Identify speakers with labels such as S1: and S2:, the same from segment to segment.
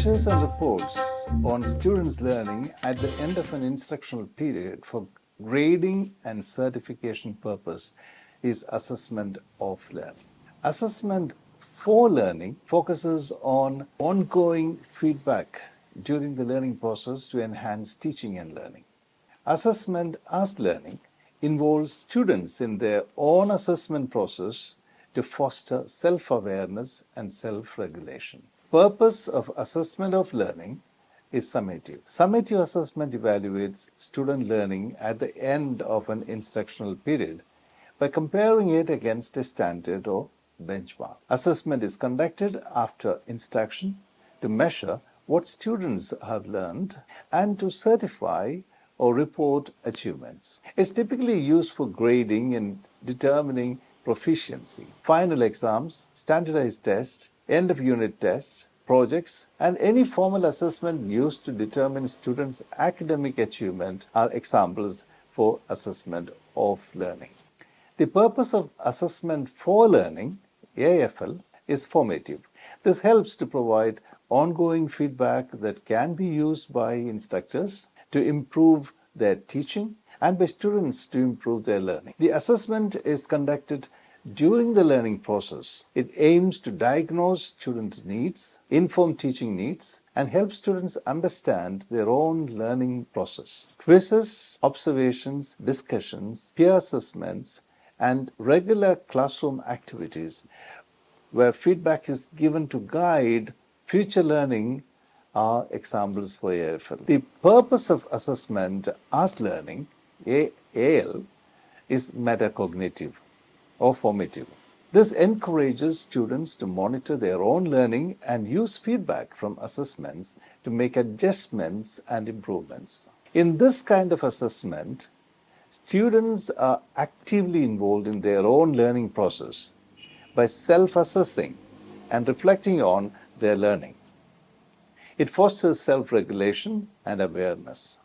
S1: measures and reports on students' learning at the end of an instructional period for grading and certification purpose is assessment of learning. Assessment for learning focuses on ongoing feedback during the learning process to enhance teaching and learning. Assessment as learning involves students in their own assessment process to foster self-awareness and self-regulation. Purpose of assessment of learning is summative. Summative assessment evaluates student learning at the end of an instructional period by comparing it against a standard or benchmark. Assessment is conducted after instruction to measure what students have learned and to certify or report achievements. It's typically used for grading and determining proficiency. Final exams, standardized tests, end of unit tests, projects, and any formal assessment used to determine students' academic achievement are examples for assessment of learning. The purpose of assessment for learning, AFL, is formative. This helps to provide ongoing feedback that can be used by instructors to improve their teaching and by students to improve their learning. The assessment is conducted during the learning process. It aims to diagnose students' needs, inform teaching needs, and help students understand their own learning process. Quizzes, observations, discussions, peer assessments, and regular classroom activities where feedback is given to guide future learning are examples for AFL. The purpose of assessment as learning, AL, is metacognitive or formative. This encourages students to monitor their own learning and use feedback from assessments to make adjustments and improvements. In this kind of assessment, students are actively involved in their own learning process by self-assessing and reflecting on their learning. It fosters self-regulation and awareness.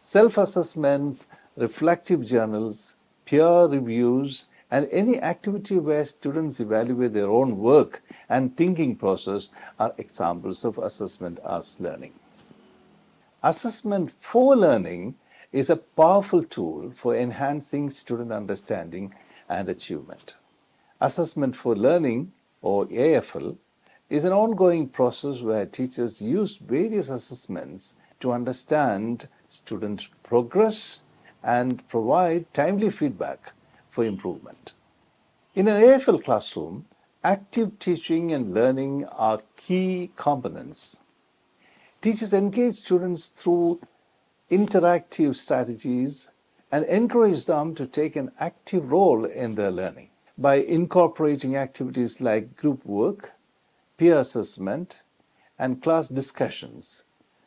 S1: Self-assessments, reflective journals, peer reviews, and any activity where students evaluate their own work and thinking process are examples of assessment as learning. Assessment for learning is a powerful tool for enhancing student understanding and achievement. Assessment for learning, or AFL, is an ongoing process where teachers use various assessments to understand student progress and provide timely feedback for improvement. In an AFL classroom, active teaching and learning are key components. Teachers engage students through interactive strategies and encourage them to take an active role in their learning. By incorporating activities like group work, peer assessment, and class discussions,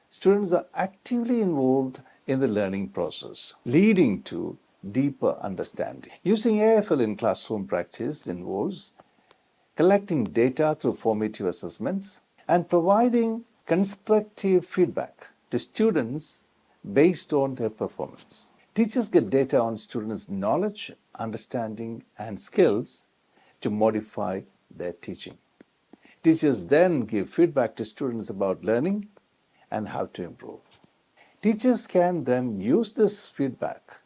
S1: students are actively involved in the learning process, leading to deeper understanding. Using AFL in classroom practice involves collecting data through formative assessments and providing constructive feedback to students based on their performance. Teachers get data on students' knowledge, understanding, and skills to modify their teaching. Teachers then give feedback to students about learning and how to improve. Teachers can then use this feedback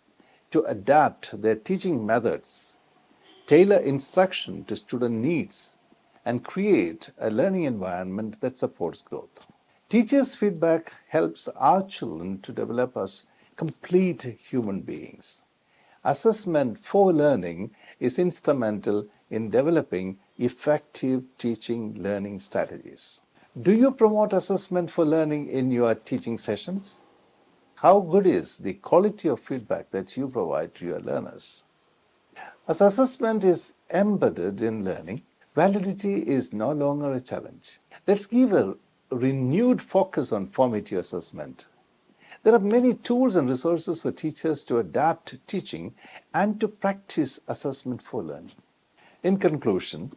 S1: to adapt their teaching methods, tailor instruction to student needs, and create a learning environment that supports growth. Teachers' feedback helps our children to develop as complete human beings. Assessment for learning is instrumental in developing effective teaching learning strategies. Do you promote assessment for learning in your teaching sessions? How good is the quality of feedback that you provide to your learners? As assessment is embedded in learning, validity is no longer a challenge. Let's give a renewed focus on formative assessment. There are many tools and resources for teachers to adapt teaching and to practice assessment for learning. In conclusion,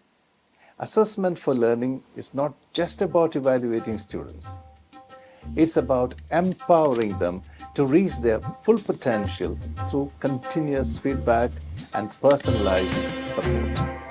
S1: assessment for learning is not just about evaluating students. It's about empowering them to reach their full potential through continuous feedback and personalized support.